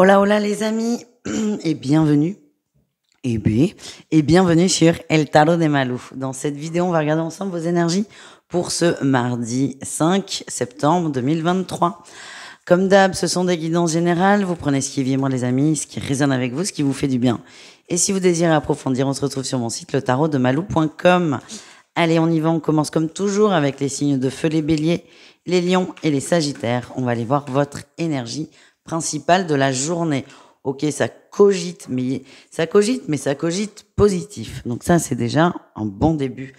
Hola, hola les amis et bienvenue et bienvenue sur El Tarot de Malou. Dans cette vidéo, on va regarder ensemble vos énergies pour ce mardi 5 septembre 2023. Comme d'hab, ce sont des guidances générales. Vous prenez ce qui vibre les amis, ce qui résonne avec vous, ce qui vous fait du bien. Et si vous désirez approfondir, on se retrouve sur mon site letarotdemalou.com. Allez, on y va. On commence comme toujours avec les signes de feu, les béliers, les lions et les sagittaires. On va aller voir votre énergie principale de la journée. Ok, ça cogite, mais ça cogite positif. Donc ça, c'est déjà un bon début.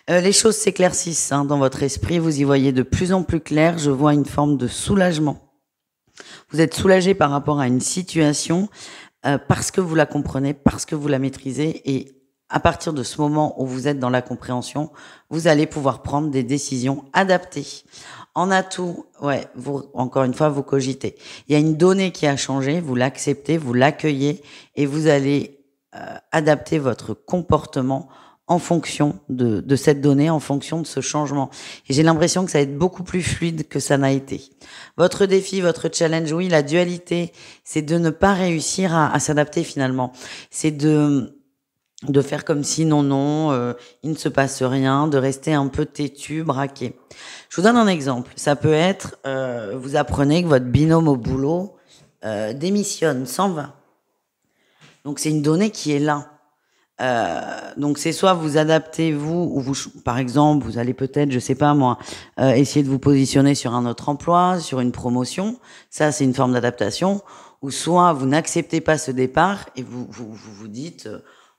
Les choses s'éclaircissent dans votre esprit. Vous y voyez de plus en plus clair. Je vois une forme de soulagement. Vous êtes soulagé par rapport à une situation parce que vous la comprenez, parce que vous la maîtrisez, et à partir de ce moment où vous êtes dans la compréhension, vous allez pouvoir prendre des décisions adaptées. En atout, vous, encore une fois, vous cogitez. Il y a une donnée qui a changé, vous l'acceptez, vous l'accueillez, et vous allez adapter votre comportement en fonction de cette donnée, en fonction de ce changement. Et j'ai l'impression que ça va être beaucoup plus fluide que ça n'a été. Votre défi, votre challenge, oui, la dualité, c'est de ne pas réussir à s'adapter finalement. C'est de faire comme si non, il ne se passe rien, de rester un peu têtu, braqué. Je vous donne un exemple. Ça peut être, vous apprenez que votre binôme au boulot démissionne, s'en va. Donc c'est une donnée qui est là. Donc c'est soit vous adaptez vous, ou vous, par exemple, vous allez peut-être, je sais pas moi, essayer de vous positionner sur un autre emploi, sur une promotion. Ça c'est une forme d'adaptation. Ou soit vous n'acceptez pas ce départ et vous dites,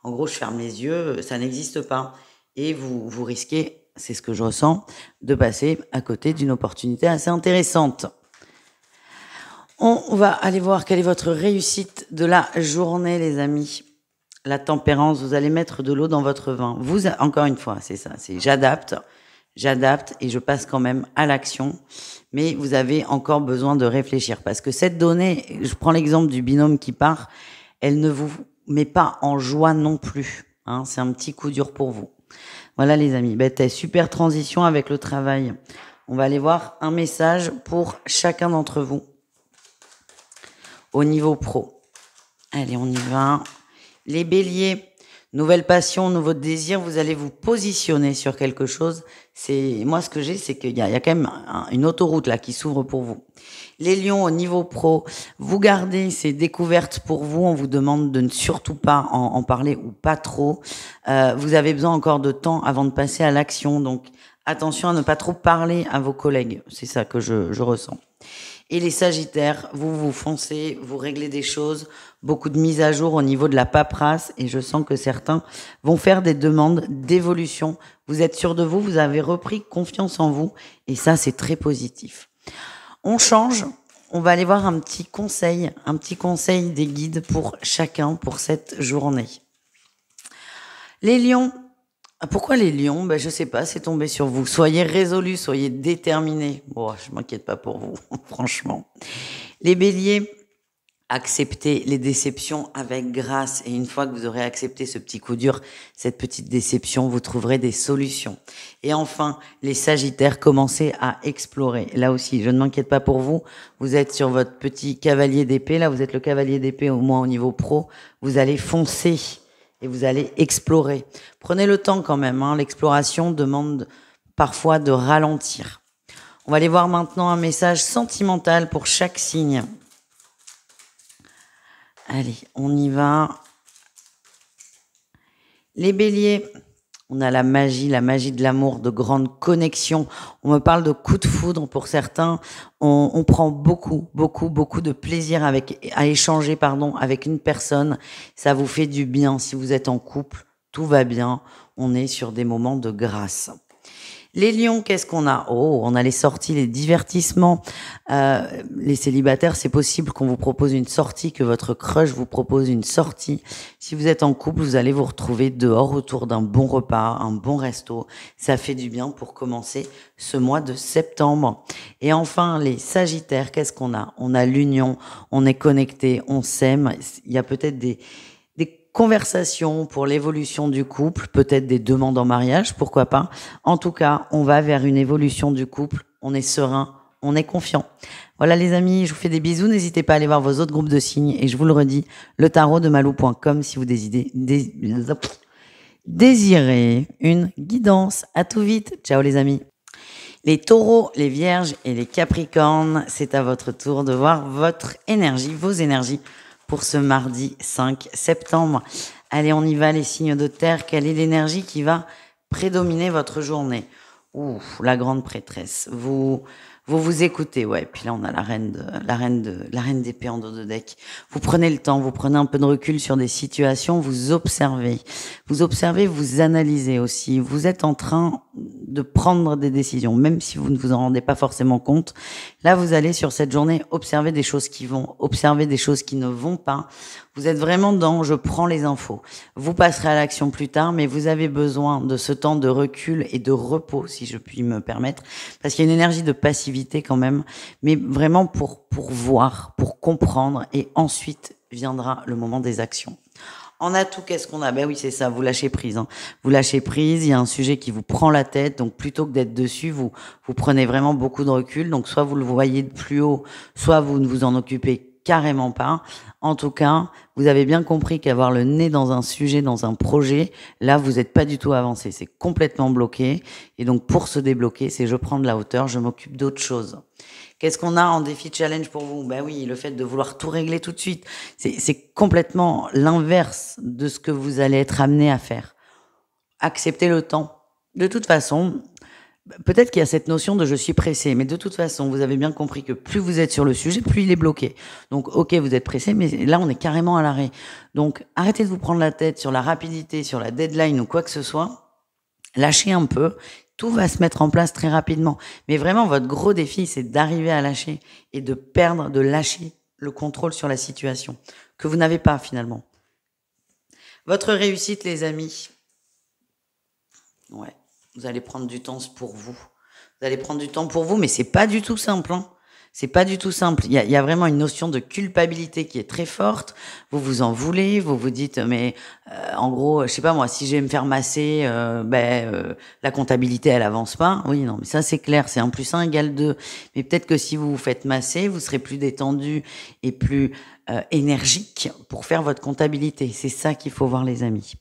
en gros, je ferme les yeux, ça n'existe pas. Et vous risquez, c'est ce que je ressens, de passer à côté d'une opportunité assez intéressante. On va aller voir quelle est votre réussite de la journée, les amis. La tempérance, vous allez mettre de l'eau dans votre vin. Vous, encore une fois, c'est ça, c'est j'adapte et je passe quand même à l'action. Mais vous avez encore besoin de réfléchir parce que cette donnée, je prends l'exemple du binôme qui part, elle ne vous met pas en joie non plus. C'est un petit coup dur pour vous. Voilà les amis, super transition avec le travail. On va aller voir un message pour chacun d'entre vous au niveau pro. Allez, on y va. Les béliers, nouvelle passion, nouveau désir, vous allez vous positionner sur quelque chose. Moi ce que j'ai, c'est qu'il y a quand même une autoroute là qui s'ouvre pour vous. Les lions, au niveau pro, vous gardez ces découvertes pour vous. On vous demande de ne surtout pas en parler ou pas trop. Vous avez besoin encore de temps avant de passer à l'action. Donc attention à ne pas trop parler à vos collègues. C'est ça que je ressens. Et les sagittaires, vous foncez, vous réglez des choses, beaucoup de mises à jour au niveau de la paperasse, et je sens que certains vont faire des demandes d'évolution. Vous êtes sûr de vous, vous avez repris confiance en vous, et ça c'est très positif. On change, on va aller voir un petit conseil des guides pour chacun pour cette journée. Les lions. Pourquoi les lions? Je sais pas, c'est tombé sur vous. Soyez résolus, soyez déterminés. Bon, je m'inquiète pas pour vous, franchement. Les béliers, acceptez les déceptions avec grâce. Et une fois que vous aurez accepté ce petit coup dur, cette petite déception, vous trouverez des solutions. Et enfin, les sagittaires, commencez à explorer. Là aussi, je ne m'inquiète pas pour vous. Vous êtes sur votre petit cavalier d'épée. Là, vous êtes le cavalier d'épée, au moins au niveau pro. Vous allez foncer. Et vous allez explorer. Prenez le temps quand même. L'exploration demande parfois de ralentir. On va aller voir maintenant un message sentimental pour chaque signe. Allez, on y va. Les béliers, on a la magie de l'amour, de grandes connexions. On me parle de coup de foudre pour certains. On prend beaucoup de plaisir à échanger avec une personne. Ça vous fait du bien. Si vous êtes en couple, tout va bien. On est sur des moments de grâce. Les lions, qu'est-ce qu'on a? On a les sorties, les divertissements. Les célibataires, c'est possible qu'on vous propose une sortie, que votre crush vous propose une sortie. Si vous êtes en couple, vous allez vous retrouver dehors autour d'un bon repas, un bon resto. Ça fait du bien pour commencer ce mois de septembre. Et enfin, les sagittaires, qu'est-ce qu'on a? On a l'union, on est connecté, on s'aime. Il y a peut-être des conversations pour l'évolution du couple, peut-être des demandes en mariage, pourquoi pas. En tout cas, on va vers une évolution du couple, on est serein, on est confiant. Voilà. Voilà les amis, je vous fais des bisous. N'hésitez pas à aller voir vos autres groupes de signes. Et je vous le redis, le tarot de malou.com si vous désirez une guidance. À tout vite. Ciao les amis. Les taureaux, les vierges et les capricornes, c'est à votre tour de voir votre énergie, vos énergies pour ce mardi 5 septembre. Allez, on y va, les signes de terre. Quelle est l'énergie qui va prédominer votre journée? Ouh, la grande prêtresse. Vous écoutez, ouais. Puis là, on a la reine d'épée en dos de deck. Vous prenez le temps, vous prenez un peu de recul sur des situations, vous observez, vous analysez aussi. Vous êtes en train de prendre des décisions, même si vous ne vous en rendez pas forcément compte. Là, vous allez sur cette journée observer des choses qui vont, observer des choses qui ne vont pas. Vous êtes vraiment dans je prends les infos. Vous passerez à l'action plus tard, mais vous avez besoin de ce temps de recul et de repos, si je puis me permettre, parce qu'il y a une énergie de passivité quand même, mais vraiment pour voir, pour comprendre, et ensuite viendra le moment des actions. En atout, qu'est-ce qu'on a? Ben oui, c'est ça, vous lâchez prise. Hein. Vous lâchez prise, il y a un sujet qui vous prend la tête, donc plutôt que d'être dessus, vous prenez vraiment beaucoup de recul. Donc soit vous le voyez de plus haut, soit vous ne vous en occupez carrément pas. En tout cas, vous avez bien compris qu'avoir le nez dans un sujet, dans un projet, là, vous n'êtes pas du tout avancé. C'est complètement bloqué. Et donc, pour se débloquer, c'est je prends de la hauteur, je m'occupe d'autre chose. Qu'est-ce qu'on a en défi challenge pour vous? Ben oui, le fait de vouloir tout régler tout de suite. C'est complètement l'inverse de ce que vous allez être amené à faire. Acceptez le temps. De toute façon, peut-être qu'il y a cette notion de je suis pressé, mais de toute façon, vous avez bien compris que plus vous êtes sur le sujet, plus il est bloqué. Donc, ok, vous êtes pressé, mais là, on est carrément à l'arrêt. Donc, arrêtez de vous prendre la tête sur la rapidité, sur la deadline ou quoi que ce soit. Lâchez un peu. Tout va se mettre en place très rapidement. Mais vraiment, votre gros défi, c'est d'arriver à lâcher et de lâcher le contrôle sur la situation que vous n'avez pas finalement. Votre réussite, les amis. Ouais. Vous allez prendre du temps pour vous. Vous allez prendre du temps pour vous, mais c'est pas du tout simple. Hein. C'est pas du tout simple. Il y a vraiment une notion de culpabilité qui est très forte. Vous vous en voulez, vous vous dites, mais en gros, je sais pas moi, si je vais me faire masser, la comptabilité, elle avance pas. Oui, non, mais ça c'est clair, c'est 1 + 1 = 2. Mais peut-être que si vous vous faites masser, vous serez plus détendu et plus énergique pour faire votre comptabilité. C'est ça qu'il faut voir, les amis.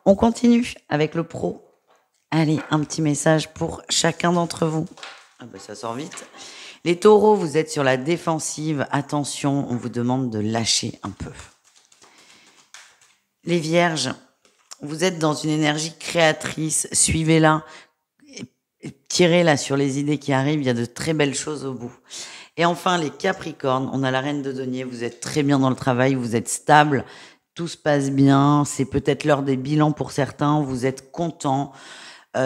On continue avec le pro. Allez, un petit message pour chacun d'entre vous. Ah ben, ça sort vite. Les taureaux, vous êtes sur la défensive. Attention, on vous demande de lâcher un peu. Les vierges, vous êtes dans une énergie créatrice. Suivez-la. Tirez-la sur les idées qui arrivent. Il y a de très belles choses au bout. Et enfin, les capricornes, on a la reine de denier. Vous êtes très bien dans le travail. Vous êtes stable. Tout se passe bien. C'est peut-être l'heure des bilans pour certains. Vous êtes contents.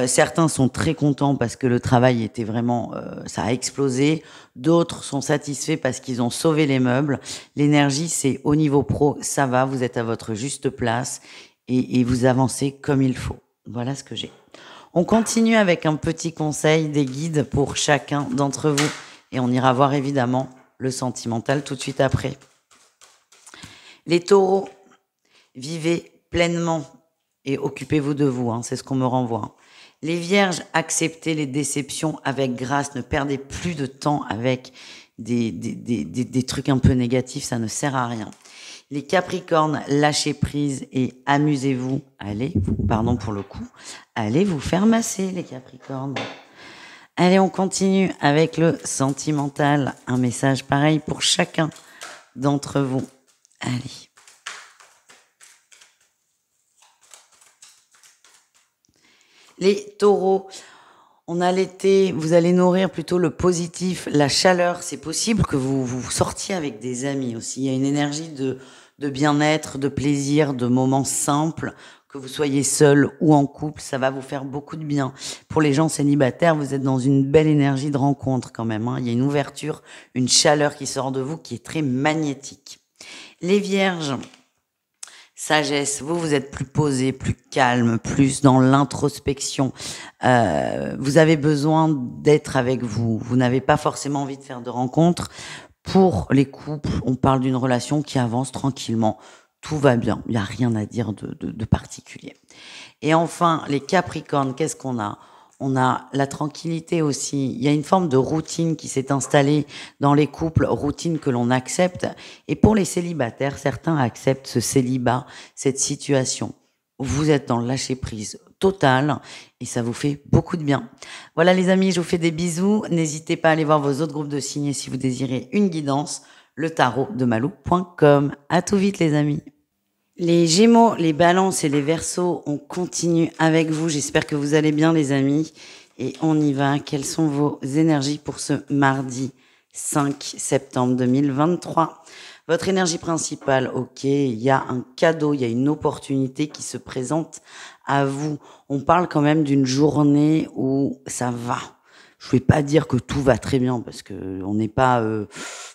Certains sont très contents parce que le travail était vraiment, ça a explosé. D'autres sont satisfaits parce qu'ils ont sauvé les meubles. L'énergie, c'est au niveau pro, ça va, vous êtes à votre juste place et vous avancez comme il faut. Voilà ce que j'ai. On continue avec un petit conseil des guides pour chacun d'entre vous et on ira voir évidemment le sentimental tout de suite après. Les taureaux, vivez pleinement et occupez-vous de vous, hein, c'est ce qu'on me renvoie. Les vierges, acceptez les déceptions avec grâce. Ne perdez plus de temps avec des trucs un peu négatifs. Ça ne sert à rien. Les capricornes, lâchez prise et amusez-vous. Allez vous faire masser, les capricornes. Allez, on continue avec le sentimental. Un message pareil pour chacun d'entre vous. Allez. Les taureaux, on a l'été, vous allez nourrir plutôt le positif, la chaleur. C'est possible que vous sortiez avec des amis aussi. Il y a une énergie de bien-être, de plaisir, de moments simples. Que vous soyez seul ou en couple, ça va vous faire beaucoup de bien. Pour les gens célibataires, vous êtes dans une belle énergie de rencontre quand même. Hein. Il y a une ouverture, une chaleur qui sort de vous qui est très magnétique. Les vierges, sagesse, vous êtes plus posé, plus calme, plus dans l'introspection. Vous avez besoin d'être avec vous. Vous n'avez pas forcément envie de faire de rencontres. Pour les couples, on parle d'une relation qui avance tranquillement. Tout va bien. Il n'y a rien à dire de particulier. Et enfin, les capricornes, qu'est-ce qu'on a? On a la tranquillité aussi. Il y a une forme de routine qui s'est installée dans les couples, routine que l'on accepte. Et pour les célibataires, certains acceptent ce célibat, cette situation. Vous êtes dans le lâcher-prise total et ça vous fait beaucoup de bien. Voilà les amis, je vous fais des bisous. N'hésitez pas à aller voir vos autres groupes de signes si vous désirez une guidance. Le tarot de malou.com. À tout vite les amis. Les Gémeaux, les Balances et les Verseaux, on continue avec vous. J'espère que vous allez bien les amis. Et on y va. Quelles sont vos énergies pour ce mardi 5 septembre 2023 ? Votre énergie principale, ok, il y a un cadeau, il y a une opportunité qui se présente à vous. On parle quand même d'une journée où ça va. Je vais pas dire que tout va très bien parce que on n'est pas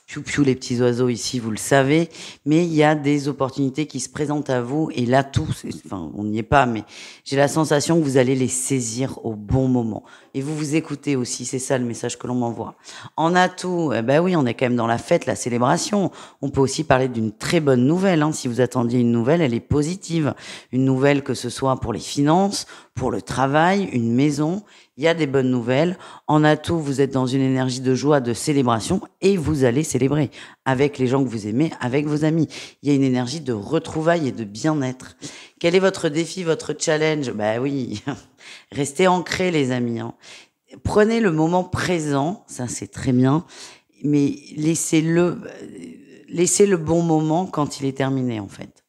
piou-piou les petits oiseaux ici, vous le savez, mais il y a des opportunités qui se présentent à vous et là enfin on n'y est pas, mais j'ai la sensation que vous allez les saisir au bon moment et vous écoutez aussi, c'est ça le message que l'on m'envoie. En atout, ben oui, on est quand même dans la fête, la célébration. On peut aussi parler d'une très bonne nouvelle, hein. Si vous attendiez une nouvelle, elle est positive. Une nouvelle que ce soit pour les finances, pour le travail, une maison, il y a des bonnes nouvelles. En atout, vous êtes dans une énergie de joie, de célébration et vous allez célébrer avec les gens que vous aimez, avec vos amis. Il y a une énergie de retrouvailles et de bien-être. Quel est votre défi, votre challenge ? Ben oui, restez ancrés les amis, hein. Prenez le moment présent, ça c'est très bien, mais laissez le bon moment quand il est terminé en fait.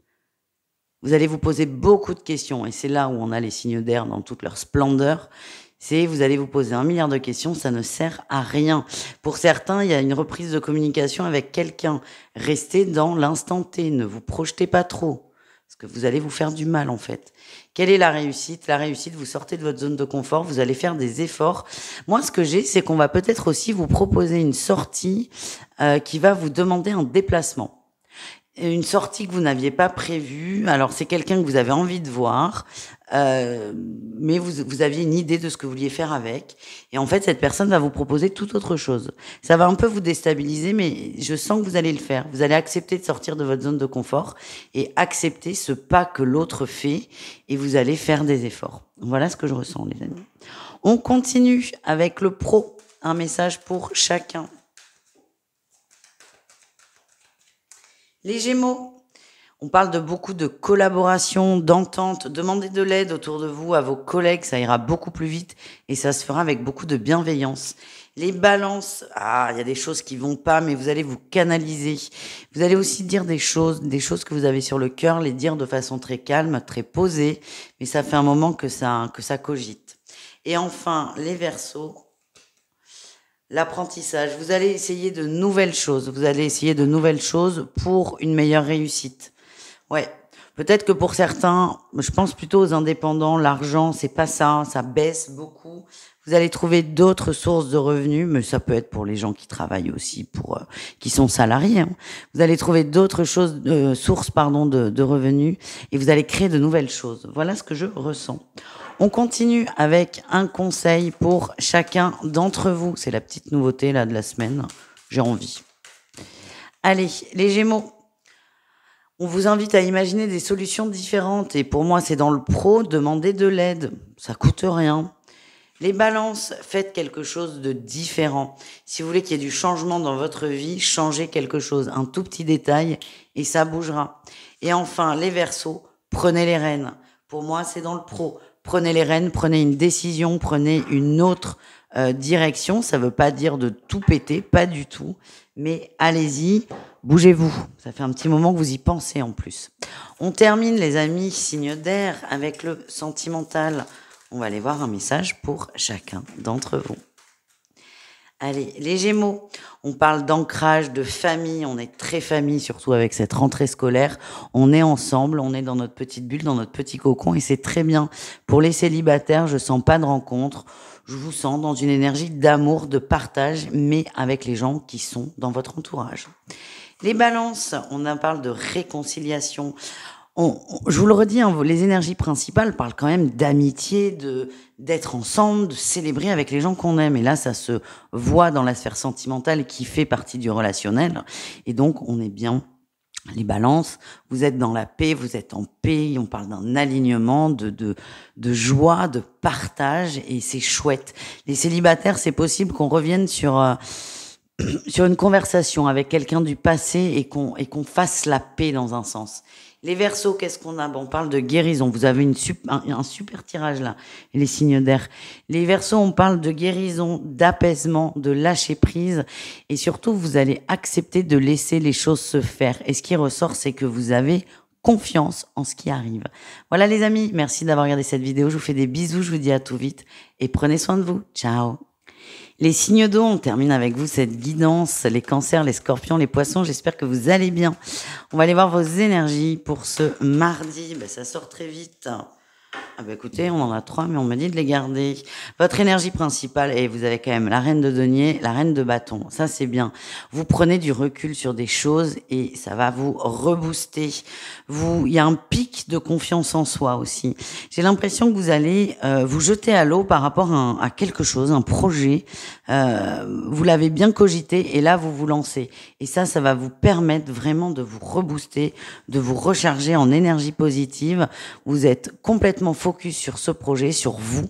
Vous allez vous poser beaucoup de questions et c'est là où on a les signes d'air dans toute leur splendeur. Vous allez vous poser 1 milliard de questions, ça ne sert à rien. Pour certains, il y a une reprise de communication avec quelqu'un. Restez dans l'instant T, ne vous projetez pas trop, parce que vous allez vous faire du mal en fait. Quelle est la réussite ? La réussite, vous sortez de votre zone de confort, vous allez faire des efforts. Moi, ce que j'ai, c'est qu'on va peut-être aussi vous proposer une sortie qui va vous demander un déplacement. Une sortie que vous n'aviez pas prévue. Alors, c'est quelqu'un que vous avez envie de voir, mais vous aviez une idée de ce que vous vouliez faire avec. Et en fait, cette personne va vous proposer tout autre chose. Ça va un peu vous déstabiliser, mais je sens que vous allez le faire. Vous allez accepter de sortir de votre zone de confort et accepter ce pas que l'autre fait et vous allez faire des efforts. Voilà ce que je ressens, les amis. On continue avec le pro. Un message pour chacun. Les Gémeaux, on parle de beaucoup de collaboration, d'entente. Demandez de l'aide autour de vous à vos collègues, ça ira beaucoup plus vite et ça se fera avec beaucoup de bienveillance. Les Balances, il y a des choses qui vont pas, mais vous allez vous canaliser. Vous allez aussi dire des choses que vous avez sur le cœur, les dire de façon très calme, très posée, mais ça fait un moment que ça cogite. Et enfin, les Verseaux. L'apprentissage, vous allez essayer de nouvelles choses. Vous allez essayer de nouvelles choses pour une meilleure réussite. Ouais, peut-être que pour certains, je pense plutôt aux indépendants, l'argent, c'est pas ça, ça baisse beaucoup. Vous allez trouver d'autres sources de revenus, mais ça peut être pour les gens qui travaillent aussi, qui sont salariés, hein. Vous allez trouver d'autres sources, de revenus et vous allez créer de nouvelles choses. Voilà ce que je ressens. On continue avec un conseil pour chacun d'entre vous. C'est la petite nouveauté là de la semaine. J'ai envie. Allez, les Gémeaux. On vous invite à imaginer des solutions différentes. Et pour moi, c'est dans le pro, demandez de l'aide. Ça coûte rien. Les Balances, faites quelque chose de différent. Si vous voulez qu'il y ait du changement dans votre vie, changez quelque chose. Un tout petit détail et ça bougera. Et enfin, les Verseaux, prenez les rênes. Pour moi, c'est dans le pro. Prenez les rênes, prenez une décision, prenez une autre direction. Ça veut pas dire de tout péter, pas du tout. Mais allez-y, bougez-vous. Ça fait un petit moment que vous y pensez en plus. On termine, les amis, signe d'air, avec le sentimental. On va aller voir un message pour chacun d'entre vous. Allez, les Gémeaux, on parle d'ancrage, de famille, on est très famille, surtout avec cette rentrée scolaire. On est ensemble, on est dans notre petite bulle, dans notre petit cocon, et c'est très bien. Pour les célibataires, je sens pas de rencontre, je vous sens dans une énergie d'amour, de partage, mais avec les gens qui sont dans votre entourage. Les Balances, on en parle de réconciliation. Je vous le redis, hein, les énergies principales parlent quand même d'amitié, d'être ensemble, de célébrer avec les gens qu'on aime. Et là, ça se voit dans la sphère sentimentale qui fait partie du relationnel. Et donc, on est bien Les balances, vous êtes dans la paix, vous êtes en paix, on parle d'un alignement, de joie, de partage, et c'est chouette. Les célibataires, c'est possible qu'on revienne sur une conversation avec quelqu'un du passé et qu'on fasse la paix dans un sens. Les Verseaux, qu'est-ce qu'on a? Bon, on parle de guérison. Vous avez un super tirage là, les signes d'air. Les Verseaux, on parle de guérison, d'apaisement, de lâcher prise, et surtout, vous allez accepter de laisser les choses se faire. Et ce qui ressort, c'est que vous avez confiance en ce qui arrive. Voilà les amis, merci d'avoir regardé cette vidéo. Je vous fais des bisous, je vous dis à tout vite et prenez soin de vous. Ciao. Les signes d'eau, on termine avec vous cette guidance, les cancers, les scorpions, les poissons, j'espère que vous allez bien. On va aller voir vos énergies pour ce mardi, ça sort très vite. Ah écoutez, on en a 3, mais on me dit de les garder. Votre énergie principale, et vous avez quand même la reine de denier, la reine de bâton. Ça, c'est bien. Vous prenez du recul sur des choses et ça va vous rebooster. Il y a un pic de confiance en soi aussi. J'ai l'impression que vous allez vous jeter à l'eau par rapport à quelque chose, un projet. Vous l'avez bien cogité et là, vous vous lancez. Et ça va vous permettre vraiment de vous rebooster, de vous recharger en énergie positive. Vous êtes complètement focus sur ce projet, sur vous.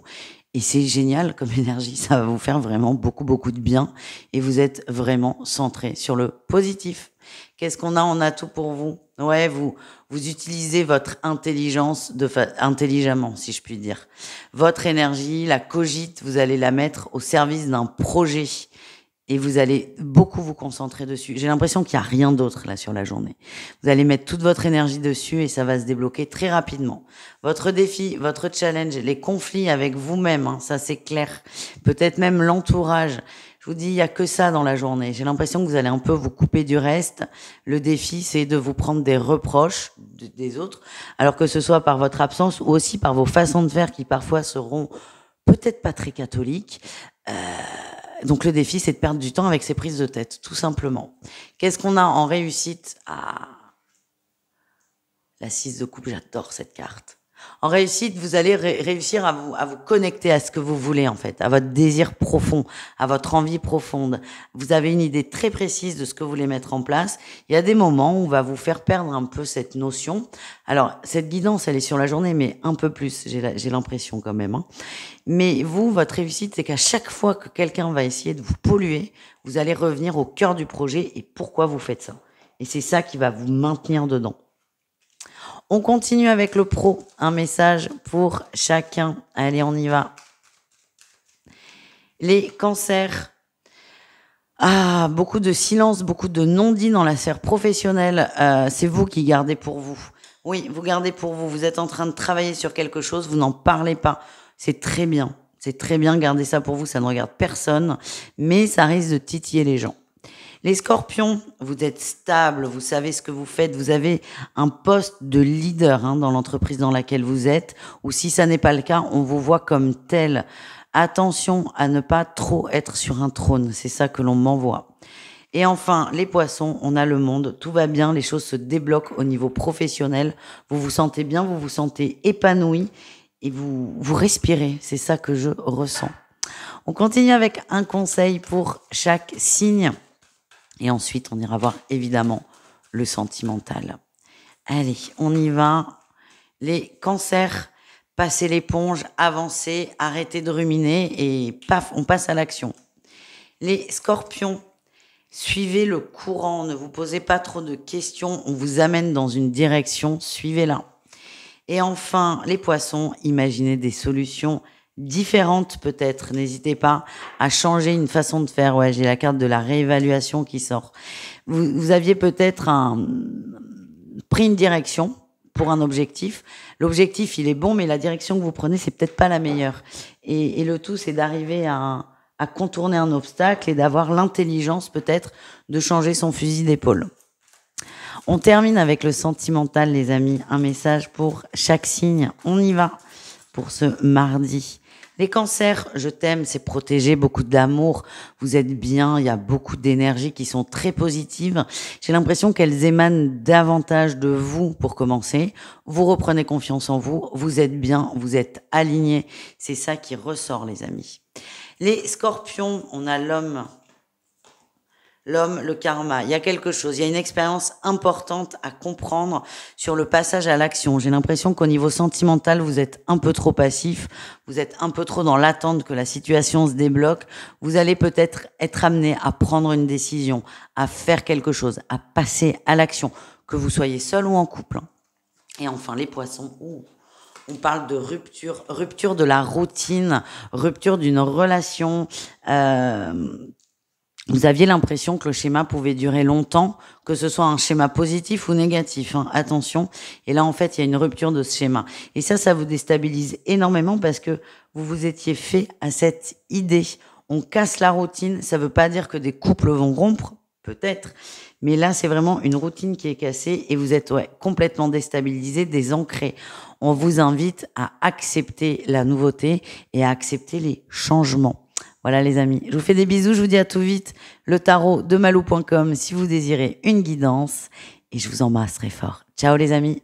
Et c'est génial comme énergie, ça va vous faire vraiment beaucoup, beaucoup de bien. Et vous êtes vraiment centré sur le positif. Qu'est-ce qu'on a en atout pour vous? Ouais, vous utilisez votre intelligence intelligemment, si je puis dire. Votre énergie, la cogite, vous allez la mettre au service d'un projet. Et vous allez beaucoup vous concentrer dessus. J'ai l'impression qu'il n'y a rien d'autre là sur la journée. Vous allez mettre toute votre énergie dessus et ça va se débloquer très rapidement. Votre défi, votre challenge, les conflits avec vous-même, ça c'est clair. Peut-être même l'entourage. Je vous dis, il n'y a que ça dans la journée. J'ai l'impression que vous allez un peu vous couper du reste. Le défi, c'est de vous prendre des reproches des autres, alors que ce soit par votre absence ou aussi par vos façons de faire qui parfois seront peut-être pas très catholiques. Donc le défi, c'est de perdre du temps avec ces prises de tête, tout simplement. Qu'est-ce qu'on a en réussite? La 6 de coupe, j'adore cette carte. En réussite, vous allez réussir à vous connecter à ce que vous voulez, en fait, à votre désir profond, à votre envie profonde. Vous avez une idée très précise de ce que vous voulez mettre en place. Il y a des moments où on va vous faire perdre un peu cette notion. Alors, cette guidance, elle est sur la journée, mais un peu plus, j'ai l'impression quand même. Mais vous, votre réussite, c'est qu'à chaque fois que quelqu'un va essayer de vous polluer, vous allez revenir au cœur du projet et pourquoi vous faites ça. Et c'est ça qui va vous maintenir dedans. On continue avec le pro. Un message pour chacun. Allez, on y va. Les cancers. Beaucoup de silence, beaucoup de non-dits dans la sphère professionnelle. C'est vous qui gardez pour vous. Oui, vous gardez pour vous. Vous êtes en train de travailler sur quelque chose, vous n'en parlez pas. C'est très bien. C'est très bien, gardez ça pour vous, ça ne regarde personne. Mais ça risque de titiller les gens. Les scorpions, vous êtes stable, vous savez ce que vous faites, vous avez un poste de leader dans l'entreprise dans laquelle vous êtes, ou si ça n'est pas le cas, on vous voit comme tel. Attention à ne pas trop être sur un trône, c'est ça que l'on m'envoie. Et enfin, les poissons, on a le monde, tout va bien, les choses se débloquent au niveau professionnel, vous vous sentez bien, vous vous sentez épanoui et vous respirez, c'est ça que je ressens. On continue avec un conseil pour chaque signe. Et ensuite, on ira voir évidemment le sentimental. Allez, on y va. Les cancers, passez l'éponge, avancez, arrêtez de ruminer et paf, on passe à l'action. Les scorpions, suivez le courant, ne vous posez pas trop de questions, on vous amène dans une direction, suivez-la. Et enfin, les poissons, imaginez des solutions différentes peut-être. N'hésitez pas à changer une façon de faire. Ouais, j'ai la carte de la réévaluation qui sort. Vous aviez peut-être pris une direction pour un objectif. L'objectif, il est bon, mais la direction que vous prenez, c'est peut-être pas la meilleure. Et le tout, c'est d'arriver à contourner un obstacle et d'avoir l'intelligence peut-être de changer son fusil d'épaule. On termine avec le sentimental, les amis. Un message pour chaque signe. On y va pour ce mardi. Les cancers, je t'aime, c'est protéger, beaucoup d'amour, vous êtes bien, il y a beaucoup d'énergie qui sont très positives. J'ai l'impression qu'elles émanent davantage de vous pour commencer. Vous reprenez confiance en vous, vous êtes bien, vous êtes alignés. C'est ça qui ressort, les amis. Les scorpions, on a l'homme L'homme, le karma, il y a quelque chose, il y a une expérience importante à comprendre sur le passage à l'action. J'ai l'impression qu'au niveau sentimental, vous êtes un peu trop passif, vous êtes un peu trop dans l'attente que la situation se débloque. Vous allez peut-être être amené à prendre une décision, à faire quelque chose, à passer à l'action, que vous soyez seul ou en couple. Et enfin, les poissons, on parle de rupture, rupture de la routine, rupture d'une relation. Vous aviez l'impression que le schéma pouvait durer longtemps, que ce soit un schéma positif ou négatif, hein, attention. Et là, en fait, il y a une rupture de ce schéma. Et ça vous déstabilise énormément parce que vous vous étiez fait à cette idée. On casse la routine, ça veut pas dire que des couples vont rompre, peut-être. Mais là, c'est vraiment une routine qui est cassée et vous êtes complètement déstabilisé, désancré. On vous invite à accepter la nouveauté et à accepter les changements. Voilà les amis, je vous fais des bisous, je vous dis à tout vite. Le tarot de malou.com si vous désirez une guidance et je vous embrasse très fort. Ciao les amis.